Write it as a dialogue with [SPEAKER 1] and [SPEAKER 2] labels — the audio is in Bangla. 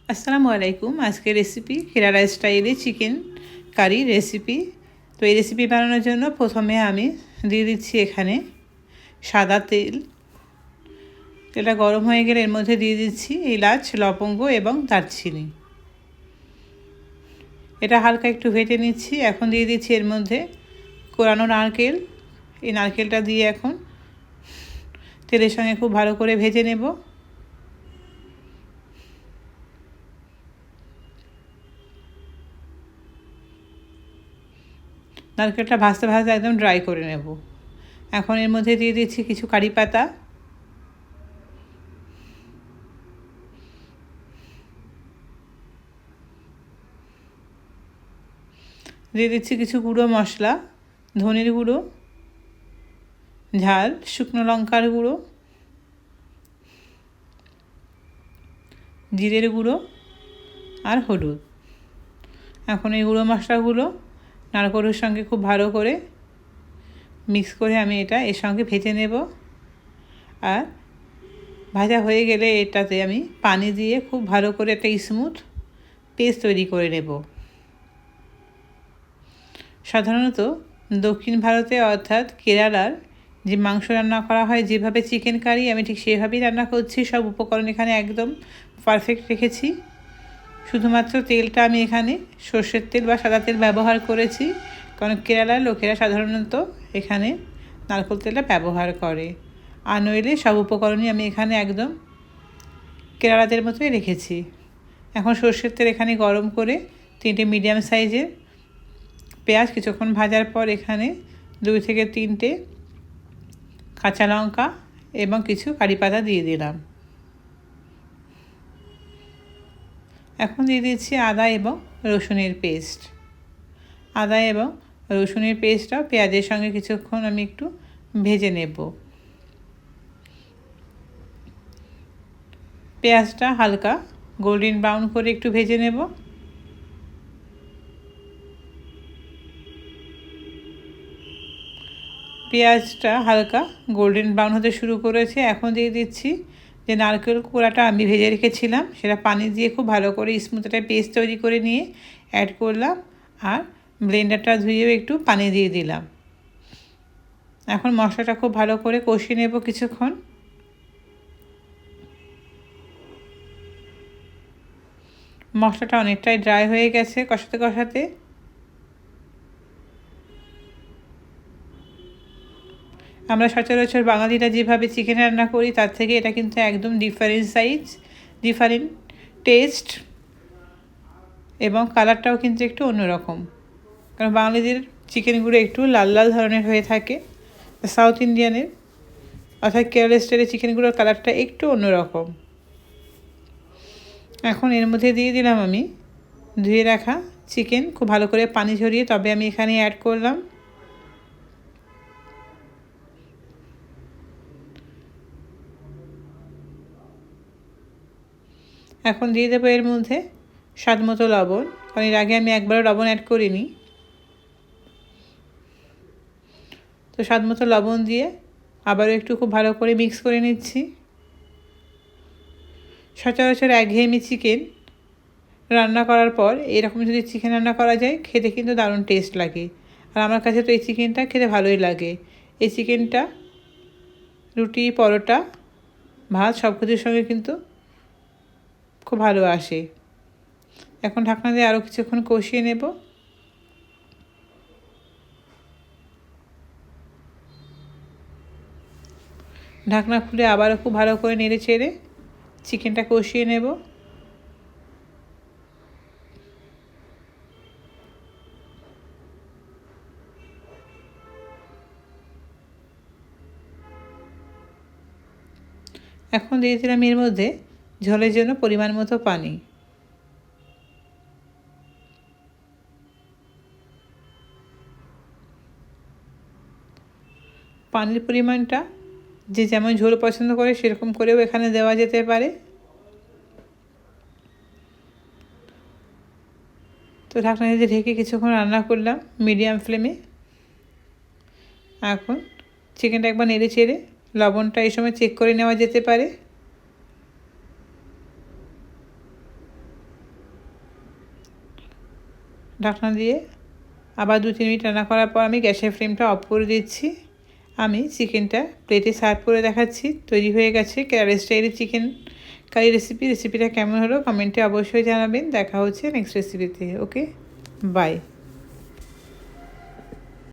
[SPEAKER 1] আসসালামু আলাইকুম। আজকের রেসিপি কেরালা স্টাইলে চিকেন কারি রেসিপি। তো এই রেসিপি বানানোর জন্য প্রথমে আমি দিয়ে দিচ্ছি এখানে সাদা তেল। তেলটা গরম হয়ে গেলে এর মধ্যে দিয়ে দিচ্ছি এলাচ, লবঙ্গ এবং দারচিনি। এটা হালকা একটু ভেজে নিচ্ছি। এখন দিয়ে দিচ্ছি এর মধ্যে কোরানো নারকেল। এই নারকেলটা দিয়ে এখন তেলের সঙ্গে খুব ভালো করে ভেজে নেব। নারকেলটা ভাজতে ভাজতে একদম ড্রাই করে নেব। এখন এর মধ্যে দিয়ে দিচ্ছি কিছু কারি পাতা, দিয়ে দিচ্ছি কিছু গুঁড়ো মশলা, ধনের গুঁড়ো, ঝাল, শুকনো লঙ্কার গুঁড়ো, জিরের গুঁড়ো আর হলুদ। এখন এই গুঁড়ো মশলাগুলো নারকেলের সঙ্গে খুব ভালো করে মিক্স করে আমি এটা এর সঙ্গে ভেজে নেব। আর ভাজা হয়ে গেলে এটাতে আমি পানি দিয়ে খুব ভালো করে একটা স্মুথ পেস্ট তৈরি করে নেব। সাধারণত দক্ষিণ ভারতে অর্থাৎ কেরালার যে মাংস রান্না করা হয়, যেভাবে চিকেন কারি, আমি ঠিক সেভাবেই রান্না করছি। সব উপকরণ এখানে একদম পারফেক্ট রেখেছি। শুধুমাত্র তেলটা আমি এখানে সর্ষের তেল বা সাদা তেল ব্যবহার করেছি, কারণ কেরালার লোকেরা সাধারণত এখানে নারকেল তেলটা ব্যবহার করে। আর নইলে সব উপকরণই আমি এখানে একদম কেরালাদের মতোই রেখেছি। এখন সর্ষের তেল এখানে গরম করে 3টে মিডিয়াম সাইজের পেঁয়াজ কিছুক্ষণ ভাজার পর এখানে 2 থেকে 3টে কাঁচা লঙ্কা এবং কিছু কারি পাতা দিয়ে দিলাম। এখন দিয়ে দিচ্ছি আদা এবং রসুনের পেস্ট। আদা এবং রসুনের পেস্টটাও পেঁয়াজের সঙ্গে কিছুক্ষণ আমি একটু ভেজে নেব। পেঁয়াজটা হালকা গোল্ডেন ব্রাউন করে একটু ভেজে নেব। পেঁয়াজটা হালকা গোল্ডেন ব্রাউন হতে শুরু করেছে। এখন দিয়ে দিচ্ছি যে নারকেল কোড়াটা আমি ভেজে রেখেছিলাম, সেটা পানি দিয়ে খুব ভালো করে স্মুথ একটা পেস্ট তৈরি করে নিয়ে অ্যাড করলাম। আর ব্লেন্ডারটা ধুয়েও একটু পানি দিয়ে দিলাম। এখন মশলাটা খুব ভালো করে কষিয়ে নেব কিছুক্ষণ। মশলাটা অনেকটাই ড্রাই হয়ে গেছে কষাতে কষাতে। আমরা সচরাচর বাঙালিরা যেভাবে চিকেন রান্না করি তার থেকে এটা কিন্তু একদম ডিফারেন্ট টেস্ট, এবং কালারটাও কিন্তু একটু অন্যরকম। কারণ বাঙালিদের চিকেনগুলো একটু লাল লাল ধরনের হয়ে থাকে, সাউথ ইন্ডিয়ানের অর্থাৎ কেরালা স্টাইলের চিকেনগুলোর কালারটা একটু অন্যরকম। এখন এর মধ্যে দিয়ে দিলাম আমি ধুয়ে রাখা চিকেন, খুব ভালো করে পানি ঝরিয়ে তবে আমি এখানে অ্যাড করলাম। এখন দিয়ে দেবো এর মধ্যে স্বাদ মতো লবণ, কারণ এর আগে আমি একবারও লবণ অ্যাড করিনি। তো স্বাদ মতো লবণ দিয়ে আবারও একটু খুব ভালো করে মিক্স করে নিচ্ছি। সচরাচর একঘেয়েমি চিকেন রান্না করার পর এরকম যদি চিকেন রান্না করা যায়, খেতে কিন্তু দারুণ টেস্ট লাগে। আর আমার কাছে তো এই চিকেনটা খেতে ভালোই লাগে। এই চিকেনটা রুটি, পরোটা, ভাত সব কিছুর সঙ্গে কিন্তু খুব ভালো আসে। এখন ঢাকনা দিয়ে আরও কিছুক্ষণ কষিয়ে নেব। ঢাকনা খুলে আবারও খুব ভালো করে নেড়ে চেড়ে চিকেনটা কষিয়ে নেব। এখন দিয়ে দিলাম এর মধ্যে ঝোলের জন্য পরিমাণ মতো পানি। পানির পরিমাণটা যে যেমন ঝোল পছন্দ করে সেরকম করেও এখানে দেওয়া যেতে পারে। তো ঢাকনা দিয়ে ঢেকে কিছুক্ষণ রান্না করলাম মিডিয়াম ফ্লেমে। এখন চিকেনটা একবার নেড়ে চেড়ে লবণটা এই সময় চেক করে নেওয়া যেতে পারে। ঢাকনা দিয়ে আবার 2-3 মিনিট রান্না করার পর আমি গ্যাসের ফ্লেমটা অফ করে দিচ্ছি। আমি চিকেনটা প্লেটে সার্ভ করে দেখাচ্ছি। তৈরি হয়ে গেছে কেরালা স্টাইলের চিকেন কারি রেসিপিটা কেমন হলো কমেন্টে অবশ্যই জানাবেন। দেখা হচ্ছে নেক্সট রেসিপিতে। ওকে, বাই।